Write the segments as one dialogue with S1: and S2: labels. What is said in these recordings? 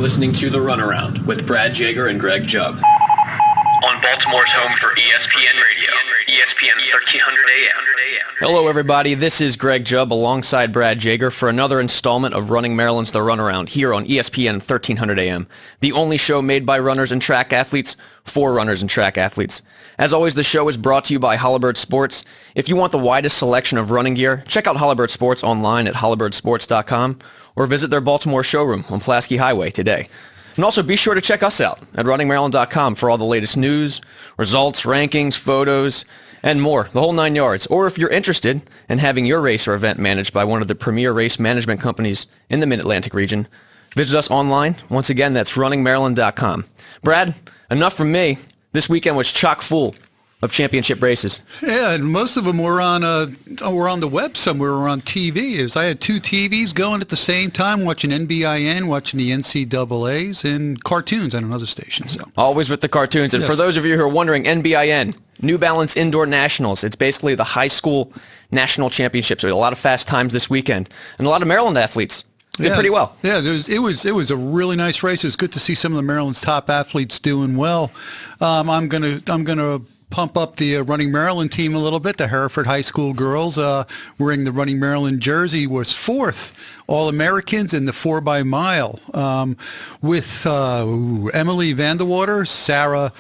S1: listening to The Runaround with Brad Jager and Greg Jubb. On Baltimore's home for ESPN Radio, ESPN 1300 AM.
S2: Hello, everybody. This is Greg Jubb alongside Brad Jager for another installment of Running Maryland's The Runaround here on ESPN 1300 AM, the only show made by runners and track athletes for runners and track athletes. As always, the show is brought to you by Halliburton Sports. If you want the widest selection of running gear, check out Halliburton Sports online at halliburtonsports.com or visit their Baltimore showroom on Pulaski Highway today. And also be sure to check us out at runningmaryland.com for all the latest news, results, rankings, photos, and more, the whole 9 yards. Or if you're interested in having your race or event managed by one of the premier race management companies in the Mid-Atlantic region, visit us online. Once again, that's runningmaryland.com. Brad, enough from me. This weekend was chock full of championship races.
S3: Yeah, and most of them were on the web somewhere or on TV. I had two TVs going at the same time, watching NBIN, watching the NCAAs, and cartoons on another station. So
S2: always with the cartoons. And
S3: yes.
S2: For those of you who are wondering, NBIN, New Balance Indoor Nationals. It's basically the high school national championships. There were a lot of fast times this weekend, and a lot of Maryland athletes did pretty well.
S3: Yeah, it was a really nice race. It was good to see some of the Maryland's top athletes doing well. I'm gonna pump up the Running Maryland team a little bit. The Hereford High School girls wearing the Running Maryland jersey was fourth All-Americans in the 4x-mile with Emily Vanderwater, Sarah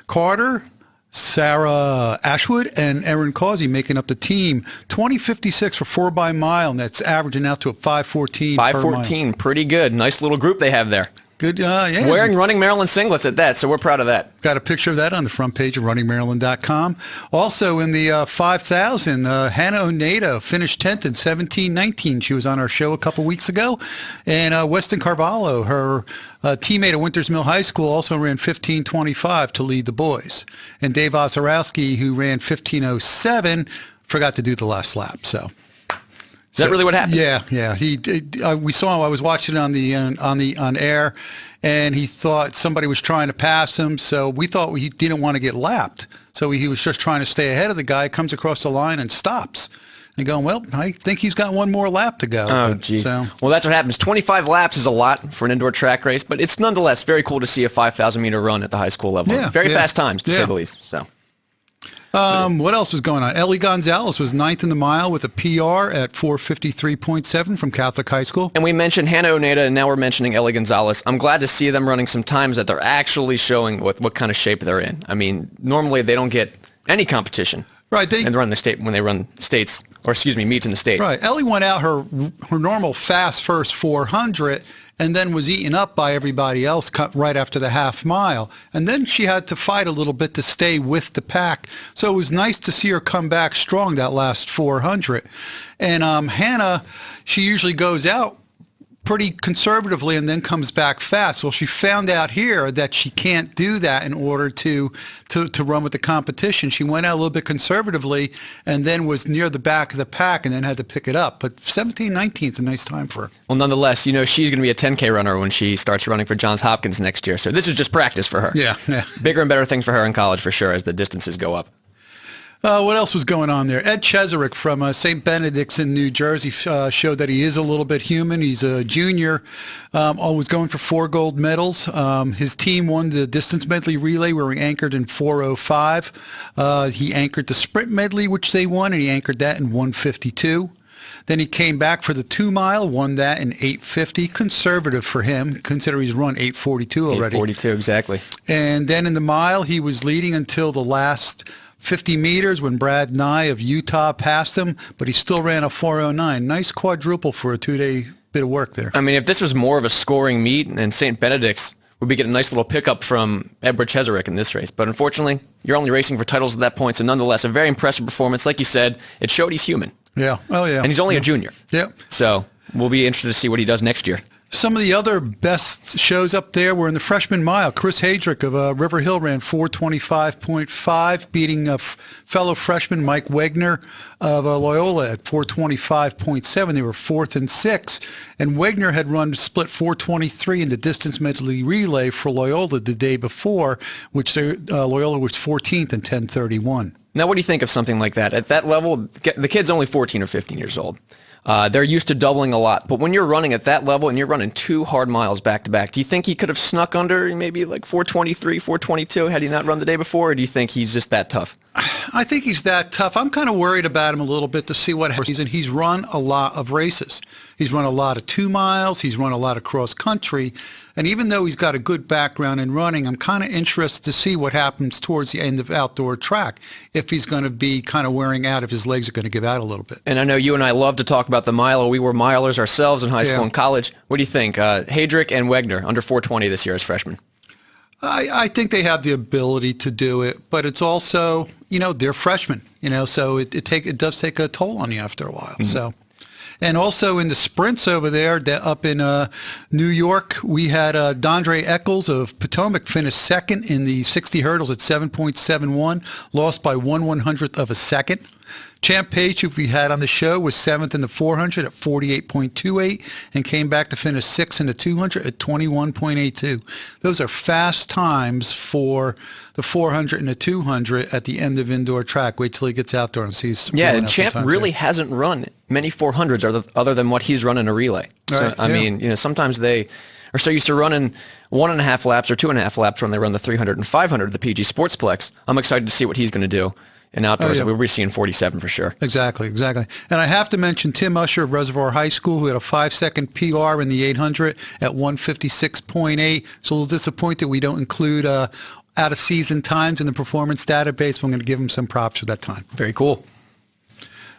S3: Carter, Sarah Ashwood, and Erin Causey making up the team. 20:56 for 4x-mile, and that's averaging out to a 5:14.
S2: 5:14, pretty good. Nice little group they have there.
S3: Good, yeah.
S2: Wearing Running Maryland singlets at that, so we're proud of that.
S3: Got a picture of that on the front page of runningmaryland.com. Also in the 5,000, Hannah Oneida finished 10th in 17:19. She was on our show a couple weeks ago. And Weston Carvalho, her teammate at Winters Mill High School, also ran 15:25 to lead the boys. And Dave Ozorowski, who ran 15:07, forgot to do the last lap.
S2: Is that really what happened?
S3: Yeah. We saw him. I was watching it on air, and he thought somebody was trying to pass him. So we thought he didn't want to get lapped. So he was just trying to stay ahead of the guy. Comes across the line and stops. And going, well, I think he's got one more lap to go.
S2: Oh, geez. Well, that's what happens. 25 laps is a lot for an indoor track race, but it's nonetheless very cool to see a 5,000-meter run at the high school level.
S3: Yeah,
S2: very fast times, to say the least. So.
S3: What else was going on? Ellie Gonzalez was 9th in the mile with a PR at 4:53.7 from Catholic High School.
S2: And we mentioned Hannah Oneida, and now we're mentioning Ellie Gonzalez. I'm glad to see them running some times that they're actually showing what kind of shape they're in. I mean, normally they don't get any competition.
S3: Right.
S2: And run the state when they run states, or excuse me, meets in the state.
S3: Right. Ellie went out her normal fast first 400 and then was eaten up by everybody else cut right after the half mile. And then she had to fight a little bit to stay with the pack. So it was nice to see her come back strong that last 400. And Hannah, she usually goes out pretty conservatively and then comes back fast. Well, she found out here that she can't do that in order to run with the competition. She went out a little bit conservatively and then was near the back of the pack and then had to pick it up. But 17:19 is a nice time for her.
S2: Well, nonetheless, she's going to be a 10K runner when she starts running for Johns Hopkins next year. So this is just practice for her.
S3: Yeah.
S2: Bigger and better things for her in college for sure as the distances go up.
S3: What else was going on there? Ed Cheserek from St. Benedict's in New Jersey showed that he is a little bit human. He's a junior, always going for 4 gold medals. His team won the distance medley relay where he anchored in 4:05. He anchored the sprint medley, which they won, and he anchored that in 1:52. Then he came back for the 2-mile, won that in 8:50. Conservative for him, considering he's run 8:42 already.
S2: 8:42, exactly.
S3: And then in the mile, he was leading until the last 50 meters when Brad Nye of Utah passed him, but he still ran a 4:09. Nice quadruple for a 2-day bit of work there.
S2: I mean, if this was more of a scoring meet, and St. Benedict's would be getting a nice little pickup from Edward Cheserek in this race. But unfortunately, you're only racing for titles at that point, so nonetheless, a very impressive performance. Like you said, it showed he's human.
S3: Yeah. Oh, yeah.
S2: And he's only a junior.
S3: Yeah.
S2: So we'll be interested to see what he does next year.
S3: Some of the other best shows up there were in the freshman mile. Chris Hadrick of River Hill ran 4:25.5, beating a fellow freshman Mike Wegner of Loyola at 4:25.7. They were 4th and 6th, and Wegner had run split 4:23 in the distance medley relay for Loyola the day before, which Loyola was 14th in 10:31.
S2: Now, what do you think of something like that? At that level, the kid's only 14 or 15 years old. They're used to doubling a lot. But when you're running at that level and you're running 2 hard miles back-to-back, do you think he could have snuck under maybe like 423, 422 had he not run the day before, or do you think he's just that tough?
S3: I think he's that tough. I'm kind of worried about him a little bit to see what happens. And he's run a lot of races. He's run a lot of 2 miles. He's run a lot of cross country. And even though he's got a good background in running, I'm kind of interested to see what happens towards the end of outdoor track, if he's going to be kind of wearing out, if his legs are going to give out a little bit.
S2: And I know you and I love to talk about the mile. We were milers ourselves in high school and college. What do you think? Hedrick and Wegner, under 420 this year as freshmen.
S3: I think they have the ability to do it, but it's also, they're freshmen, so it does take a toll on you after a while. Mm-hmm. So, and also in the sprints over there, up in New York, we had Dondre Eccles of Potomac finish second in the 60 hurdles at 7.71, lost by 1/100th of a second. Champ Page, who we had on the show, was 7th in the 400 at 48.28 and came back to finish 6th in the 200 at 21.82. Those are fast times for the 400 and the 200 at the end of indoor track. Wait till he gets out there and sees.
S2: Yeah, and Champ really hasn't run many 400s other than what he's run in a relay. So,
S3: right,
S2: I mean, sometimes they are so used to running 1.5 laps or 2.5 laps when they run the 300 and 500, the PG Sportsplex. I'm excited to see what he's going to do. In outdoors, we'll be seeing 47 for sure.
S3: Exactly. And I have to mention Tim Usher of Reservoir High School, who had a 5-second PR in the 800 at 156.8. So a little disappointed we don't include out-of-season times in the performance database. But I'm going to give him some props for that time.
S2: Very cool.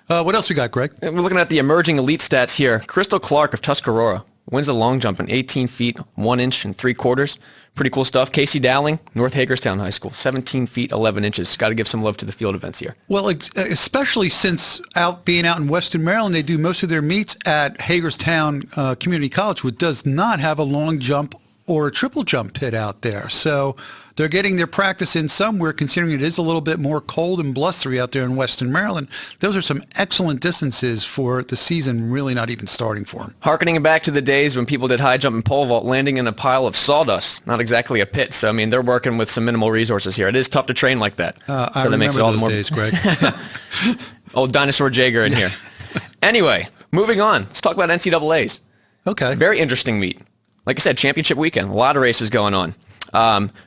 S3: What else we got, Greg?
S2: We're looking at the emerging elite stats here. Crystal Clark of Tuscarora wins the long jump in 18 feet, 1 inch and 3/4. Pretty cool stuff. Casey Dowling, North Hagerstown High School, 17 feet, 11 inches. Got to give some love to the field events here.
S3: Well, especially since being out in Western Maryland, they do most of their meets at Hagerstown Community College, which does not have a long jump or a triple jump pit out there. So they're getting their practice in somewhere, considering it is a little bit more cold and blustery out there in Western Maryland. Those are some excellent distances for the season really not even starting for them.
S2: Harkening back to the days when people did high jump and pole vault, landing in a pile of sawdust, not exactly a pit. So, I mean, they're working with some minimal resources here. It is tough to train like that.
S3: I that makes it all the more days, Greg.
S2: Old Dinosaur Jaeger in here. Anyway, moving on. Let's talk about NCAAs.
S3: Okay.
S2: Very interesting meet. Like I said, championship weekend. A lot of races going on.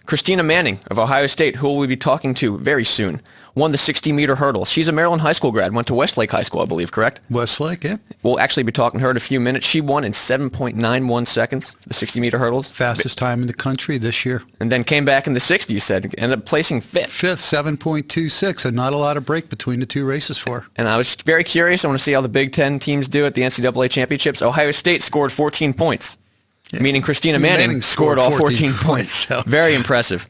S2: Christina Manning of Ohio State, who we'll be talking to very soon, won the 60-meter hurdle. She's a Maryland high school grad, went to Westlake High School, I believe, correct?
S3: Westlake, yeah.
S2: We'll actually be talking to her in a few minutes. She won in 7.91 seconds for the 60-meter hurdles.
S3: Fastest time in the country this year.
S2: And then came back in the 60s, you said, ended up placing 5th.
S3: 5th, 7.26, and not a lot of break between the 2 races for her.
S2: And I was very curious. I want to see how the Big Ten teams do at the NCAA championships. Ohio State scored 14 points. Yeah. Meaning Christina Manning scored all 14 points. So. Very impressive.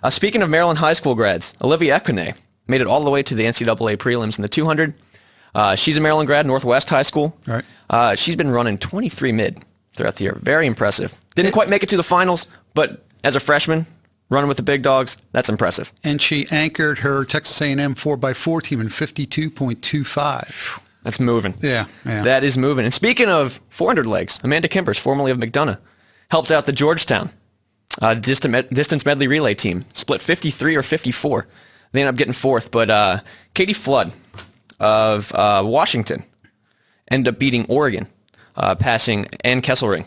S2: Speaking of Maryland high school grads, Olivia Ekene made it all the way to the NCAA prelims in the 200. She's a Maryland grad, Northwest High School.
S3: Right.
S2: She's been running 23 mid throughout the year. Very impressive. Didn't quite make it to the finals, but as a freshman, running with the big dogs, that's impressive.
S3: And she anchored her Texas A&M 4x4 team in 52.25.
S2: That's moving.
S3: Yeah.
S2: That is moving. And speaking of 400 legs, Amanda Kimbers, formerly of McDonough, helped out the Georgetown distance medley relay team. Split 53 or 54. They ended up getting 4th. But Katie Flood of Washington ended up beating Oregon, passing Ann Kesselring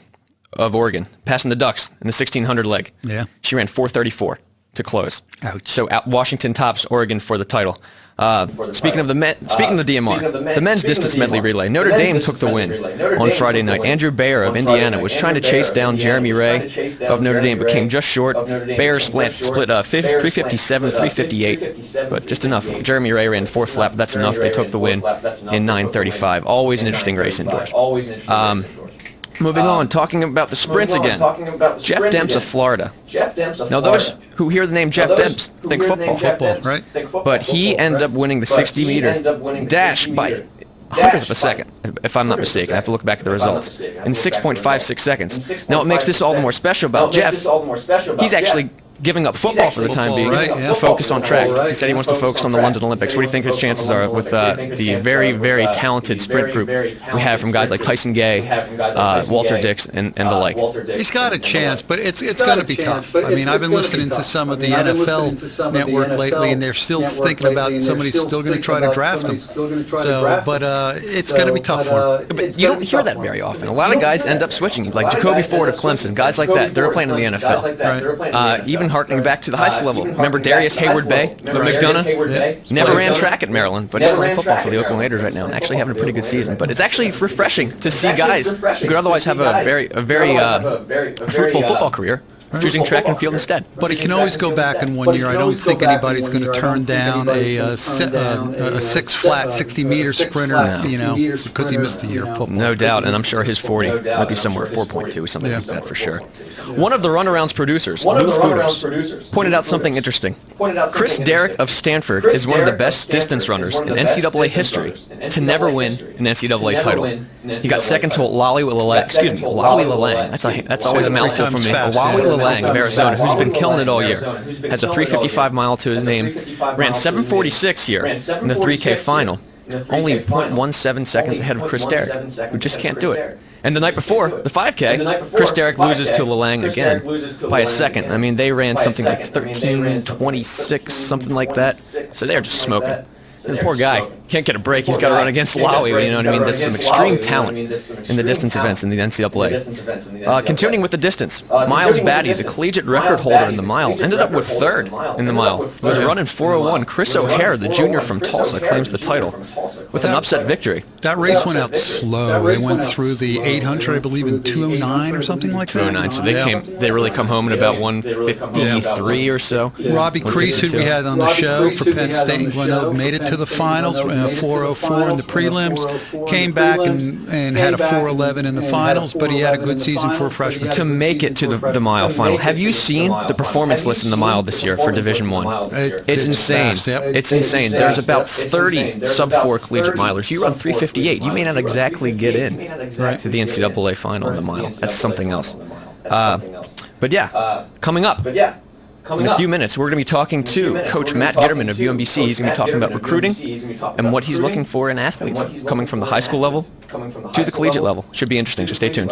S2: of Oregon, passing the Ducks in the 1600 leg.
S3: Yeah.
S2: She ran 4:34 to close.
S3: Ouch.
S2: So Washington tops Oregon for the title. Speaking of the DMR, the men's distance medley relay, Notre Dame took the win on Friday night. Andrew Bayer of Indiana was trying to chase down Jeremy Ray of Notre Dame, but came just short. Bayer split 357, 358, but just enough. Jeremy Ray ran 4th lap. That's enough. They took the win in 9:35. Always an interesting race indoors. Moving on, talking about the sprints again. Jeff Demps of Florida. Now, those who hear the name Jeff Demps think football,
S3: right?
S2: But he ended up winning the 60-meter dash by 100th of a second, if I'm not mistaken. I have to look back at the results. In 6.56 seconds. Now, what makes this all the more special about Jeff, he's actually giving up football for the time being to focus on track. He said he wants to focus on the London Olympics. What do you think his chances are with the very, very talented sprint group we have from guys like Tyson Gay, Walter Dix, and the like?
S3: He's got a chance, but it's going to be tough. I mean, I've been listening to some of the NFL network lately, and they're still thinking about somebody's still going to try to draft him. So, but it's going to be tough for him.
S2: But you don't hear that very often. A lot of guys end up switching, like Jacoby Ford of Clemson, guys like that. They're playing in the NFL. Even harkening back to the high school level. Remember Darius Hayward-Bay of McDonough? Never ran track at Maryland, but he's playing football for the Oakland Raiders right now and actually having a pretty good season. But it's actually refreshing to see guys who could otherwise have a very fruitful football career choosing track and field instead.
S3: But he can always go back in 1 year. I don't think anybody's going to turn down a 6-flat, 60-meter sprinter, you know, because he missed a year of football.
S2: No doubt, and I'm sure his 40 might be somewhere 4.2 or something like that for sure. One of the Runaround's producers, Lou Fudos, pointed out something interesting. Chris Derrick of Stanford is one of the best distance runners in NCAA history to never win an NCAA title. He got second to Lolly Lalang. That's always a mouthful for me. Lolly Lalang of Arizona, who's been killing it all year, has a 3:55 mile to his name, ran 7:46 here in the 3K final, only 0.17 seconds ahead of Chris Derrick, who just can't do it. And the night before, the 5K, Chris Derrick loses to Lalang again by a second. I mean, they ran something like 13:26, something like that. So they're just smoking. And the poor guy can't get a break. He's got to run against Lowy, you know what I mean? There's some extreme talent in the distance events in the NCAA. Continuing with the distance, Miles Batty, the collegiate record holder in the mile, ended up with third in the mile. He was running 4:01. Chris O'Hare, the junior from Tulsa, claims the title with an upset victory.
S3: That race went out slow. They went through the 800, I believe, in 2:09 or something like that.
S2: 2:09, so they really come home in about 1:53 or so.
S3: Robbie Crease, who we had on the show for Penn State and Glen Oak, made it to the finals, 4:04 in the prelims, came back and had a 4:11 in the finals, but he had a good season for a freshman.
S2: To make it to the mile final, have you seen the performance list in the mile this year for Division I? It's insane. It's insane. There's about 30 sub-4 collegiate milers. You run 3:58. You may not exactly get in to the NCAA final in the mile. That's something else. But yeah, coming up. In a few minutes, we're going to be talking to Coach Matt Gitterman of UMBC. He's going to be talking about recruiting and what he's looking for in athletes coming from the high school level to the collegiate level. Should be interesting, so stay tuned.